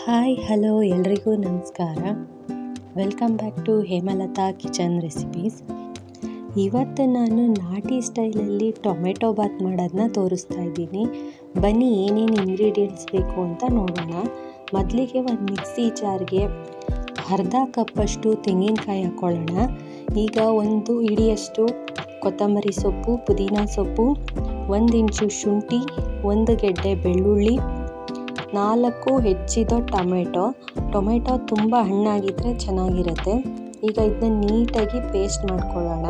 Hi hello ಎಲ್ರಿಗೂ ನಮಸ್ಕಾರ. Welcome back to Hemalatha kitchen recipes. ಇವತ್ತು ನಾನು ನಾಟಿ ಸ್ಟೈಲಲ್ಲಿ ಟೊಮೆಟೊ ಬಾತ್ ಮಾಡೋದನ್ನ ತೋರಿಸ್ತಾ ಇದ್ದೀನಿ. ಬನ್ನಿ ಏನೇನು ಇಂಗ್ರೀಡಿಯೆಂಟ್ಸ್ ಬೇಕು ಅಂತ ನೋಡೋಣ. ಮೊದಲಿಗೆ ಒಂದು ಮಿಕ್ಸಿ ಜಾರ್ಗೆ ಅರ್ಧ ಕಪ್ಪಷ್ಟು ತೆಂಗಿನಕಾಯಿ ಹಾಕ್ಕೊಳ್ಳೋಣ. ಈಗ ಒಂದು ಹಿಡಿಯಷ್ಟು ಕೊತ್ತಂಬರಿ ಸೊಪ್ಪು, ಪುದೀನ ಸೊಪ್ಪು, 1 ಇಂಚು ಶುಂಠಿ, 1 ಗೆಡ್ಡೆ ಬೆಳ್ಳುಳ್ಳಿ, 4 ಹೆಚ್ಚಿದ ಟೊಮೆಟೊ ತುಂಬ ಹಣ್ಣಾಗಿದ್ದರೆ ಚೆನ್ನಾಗಿರುತ್ತೆ. ಈಗ ಇದನ್ನ ನೀಟಾಗಿ ಪೇಸ್ಟ್ ಮಾಡ್ಕೊಳ್ಳೋಣ.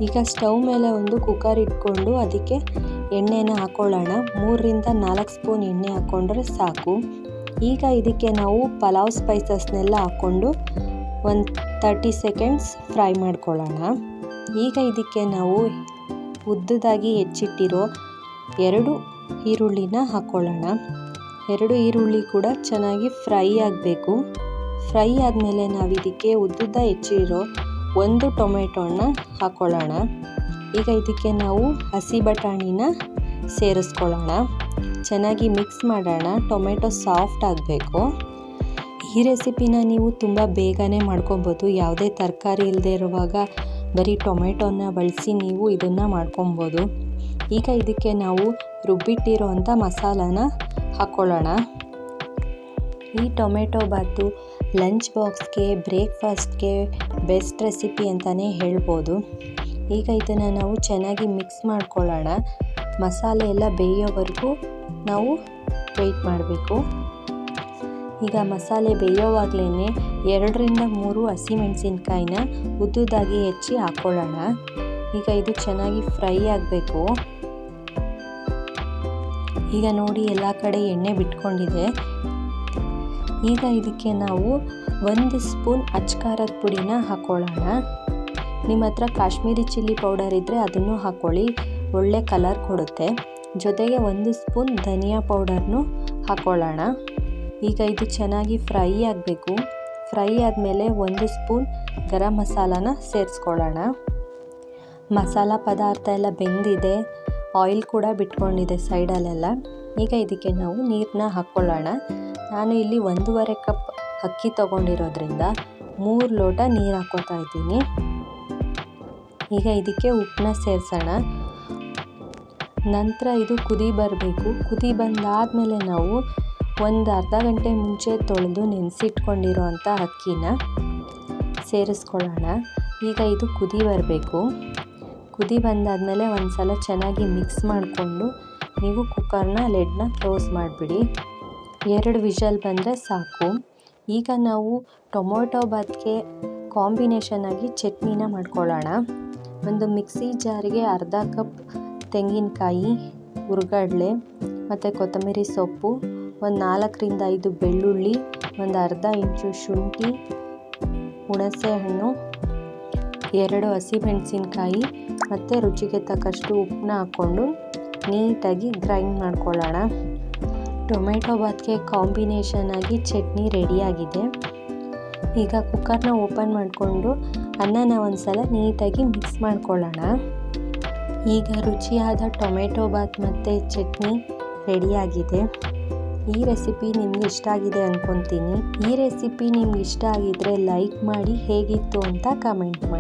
ಈಗ ಸ್ಟವ್ ಮೇಲೆ ಒಂದು ಕುಕ್ಕರ್ ಇಟ್ಕೊಂಡು ಅದಕ್ಕೆ ಎಣ್ಣೆನ ಹಾಕ್ಕೊಳ್ಳೋಣ. 3ರಿಂದ 4 ಸ್ಪೂನ್ ಎಣ್ಣೆ ಹಾಕ್ಕೊಂಡ್ರೆ ಸಾಕು. ಈಗ ಇದಕ್ಕೆ ನಾವು ಪಲಾವ್ ಸ್ಪೈಸಸ್ನೆಲ್ಲ ಹಾಕ್ಕೊಂಡು ಒಂದು 30 ಸೆಕೆಂಡ್ಸ್ ಫ್ರೈ ಮಾಡ್ಕೊಳ್ಳೋಣ. ಈಗ ಇದಕ್ಕೆ ನಾವು ಉದ್ದದಾಗಿ ಹೆಚ್ಚಿಟ್ಟಿರೋ 2 ಈರುಳ್ಳಿನ ಹಾಕ್ಕೊಳ್ಳೋಣ. 2 ಈರುಳ್ಳಿ ಕೂಡ ಚೆನ್ನಾಗಿ ಫ್ರೈ ಆಗಬೇಕು. ಫ್ರೈ ಆದಮೇಲೆ ನಾವು ಇದಕ್ಕೆ ಉದ್ದುದ್ದ ಹೆಚ್ಚಿರೋ 1 ಟೊಮೆಟೊನ ಹಾಕ್ಕೊಳ್ಳೋಣ. ಈಗ ಇದಕ್ಕೆ ನಾವು ಹಸಿ ಬಟಾಣಿನ ಸೇರಿಸ್ಕೊಳ್ಳೋಣ. ಚೆನ್ನಾಗಿ ಮಿಕ್ಸ್ ಮಾಡೋಣ. ಟೊಮೆಟೊ ಸಾಫ್ಟ್ ಆಗಬೇಕು. ಈ ರೆಸಿಪಿನ ನೀವು ತುಂಬ ಬೇಗನೆ ಮಾಡ್ಕೊಬೋದು. ಯಾವುದೇ ತರಕಾರಿ ಇಲ್ಲದೆ ಇರುವಾಗ ಬರೀ ಟೊಮೆಟೊನ ಬಳಸಿ ನೀವು ಇದನ್ನು ಮಾಡ್ಕೊಬೋದು. ಈಗ ಇದಕ್ಕೆ ನಾವು ರುಬ್ಬಿಟ್ಟಿರೋ ಅಂಥ ಮಸಾಲಾನ ಹಾಕ್ಕೊಳ್ಳೋಣ. ಈ ಟೊಮೆಟೊ ಬಾತು ಲಂಚ್ ಬಾಕ್ಸ್ಗೆ, ಬ್ರೇಕ್ಫಾಸ್ಟ್ಗೆ ಬೆಸ್ಟ್ ರೆಸಿಪಿ ಅಂತಲೇ ಹೇಳ್ಬೋದು. ಈಗ ಇದನ್ನು ನಾವು ಚೆನ್ನಾಗಿ ಮಿಕ್ಸ್ ಮಾಡ್ಕೊಳ್ಳೋಣ. ಮಸಾಲೆ ಎಲ್ಲ ಬೇಯೋವರೆಗೂ ನಾವು ವೆಯ್ಟ್ ಮಾಡಬೇಕು. ಈಗ ಮಸಾಲೆ ಬೇಯೋವಾಗಲೇ 2ರಿಂದ 3 ಹಸಿಮೆಣಸಿನ್ಕಾಯಿನ ಉದ್ದುದಾಗಿ ಹೆಚ್ಚಿ ಹಾಕ್ಕೊಳ್ಳೋಣ. ಈಗ ಇದು ಚೆನ್ನಾಗಿ ಫ್ರೈ ಆಗಬೇಕು. ಈಗ ನೋಡಿ ಎಲ್ಲ ಕಡೆ ಎಣ್ಣೆ ಬಿಟ್ಕೊಂಡಿದೆ. ಈಗ ಇದಕ್ಕೆ ನಾವು 1 ಸ್ಪೂನ್ ಅಚ್ಕಾರದ ಪುಡಿನ ಹಾಕ್ಕೊಳ್ಳೋಣ. ನಿಮ್ಮ ಹತ್ರ ಕಾಶ್ಮೀರಿ ಚಿಲ್ಲಿ ಪೌಡರ್ ಇದ್ದರೆ ಅದನ್ನು ಹಾಕ್ಕೊಳ್ಳಿ, ಒಳ್ಳೆ ಕಲರ್ ಕೊಡುತ್ತೆ. ಜೊತೆಗೆ 1 ಸ್ಪೂನ್ ಧನಿಯಾ ಪೌಡರ್ನು ಹಾಕ್ಕೊಳ್ಳೋಣ. ಈಗ ಇದು ಚೆನ್ನಾಗಿ ಫ್ರೈ ಆಗಬೇಕು. ಫ್ರೈ ಆದಮೇಲೆ 1 ಸ್ಪೂನ್ ಗರಂ ಮಸಾಲಾನ ಸೇರಿಸ್ಕೊಳ್ಳೋಣ. ಮಸಾಲ ಪದಾರ್ಥ ಎಲ್ಲ ಬೆಂದಿದೆ, ಆಯಿಲ್ ಕೂಡ ಬಿಟ್ಕೊಂಡಿದೆ ಸೈಡಲ್ಲೆಲ್ಲ. ಈಗ ಇದಕ್ಕೆ ನಾವು ನೀರನ್ನ ಹಾಕ್ಕೊಳ್ಳೋಣ. ನಾನು ಇಲ್ಲಿ 1.5 ಕಪ್ ಅಕ್ಕಿ ತೊಗೊಂಡಿರೋದ್ರಿಂದ 3 ಲೋಟ ನೀರು ಹಾಕ್ಕೊತಾ ಇದ್ದೀನಿ. ಈಗ ಇದಕ್ಕೆ ಉಪ್ಪನ್ನ ಸೇರಿಸೋಣ. ನಂತರ ಇದು ಕುದಿ ಬರಬೇಕು. ಕುದಿ ಬಂದಾದಮೇಲೆ ನಾವು ಒಂದು ಅರ್ಧ ಗಂಟೆ ಮುಂಚೆ ತೊಳೆದು ನೆನೆಸಿಟ್ಕೊಂಡಿರೋ ಅಂಥ ಅಕ್ಕಿನ ಸೇರಿಸ್ಕೊಳ್ಳೋಣ. ಈಗ ಇದು ಕುದಿ ಬರಬೇಕು. ಕುದಿ ಬಂದಾದಮೇಲೆ ಒಂದು ಸಲ ಚೆನ್ನಾಗಿ ಮಿಕ್ಸ್ ಮಾಡಿಕೊಂಡು ನೀವು ಕುಕ್ಕರ್ನ ಲಿಡ್ನ ಕ್ಲೋಸ್ ಮಾಡಿಬಿಡಿ. 2 ವಿಷಲ್ ಬಂದರೆ ಸಾಕು. ಈಗ ನಾವು ಟೊಮೊಟೊ ಬಾತ್ಗೆ ಕಾಂಬಿನೇಷನ್ ಆಗಿ ಚಟ್ನಿನ ಮಾಡ್ಕೊಳ್ಳೋಣ. ಒಂದು ಮಿಕ್ಸಿ ಜಾರಿಗೆ ಅರ್ಧ ಕಪ್ ತೆಂಗಿನಕಾಯಿ, ಹುರ್ಗಡ್ಲೆ ಮತ್ತು ಕೊತ್ತಂಬರಿ ಸೊಪ್ಪು, ಒಂದು 4ರಿಂದ 5 ಬೆಳ್ಳುಳ್ಳಿ, ಒಂದು ಅರ್ಧ ಇಂಚು ಶುಂಠಿ, ಹುಣಸೆ ಹಣ್ಣು, 2 ಹಸಿಮೆಣಸಿನ್ಕಾಯಿ ಮತ್ತು ರುಚಿಗೆ ತಕ್ಕಷ್ಟು ಉಪ್ಪನ್ನ ಹಾಕ್ಕೊಂಡು ನೀಟಾಗಿ ಗ್ರೈಂಡ್ ಮಾಡ್ಕೊಳ್ಳೋಣ. ಟೊಮೆಟೊ ಬಾತ್ಗೆ ಕಾಂಬಿನೇಷನ್ ಆಗಿ ಚಟ್ನಿ ರೆಡಿಯಾಗಿದೆ. ಈಗ ಕುಕ್ಕರ್ನ ಓಪನ್ ಮಾಡಿಕೊಂಡು ಅನ್ನನ ಒಂದು ಸಲ ನೀಟಾಗಿ ಮಿಕ್ಸ್ ಮಾಡ್ಕೊಳ್ಳೋಣ. ಈಗ ರುಚಿಯಾದ ಟೊಮೆಟೊ ಬಾತ್ ಮತ್ತು ಚಟ್ನಿ ರೆಡಿಯಾಗಿದೆ. ಈ ರೆಸಿಪಿ ನಿಮ್ಗೆ ಇಷ್ಟ ಆಗಿದೆ ಅಂದ್ಕೊತೀನಿ. ಈ ರೆಸಿಪಿ ನಿಮ್ಗೆ ಇಷ್ಟ ಆಗಿದ್ದರೆ ಲೈಕ್ ಮಾಡಿ, ಹೇಗಿತ್ತು ಅಂತ ಕಮೆಂಟ್ ಮಾಡಿ.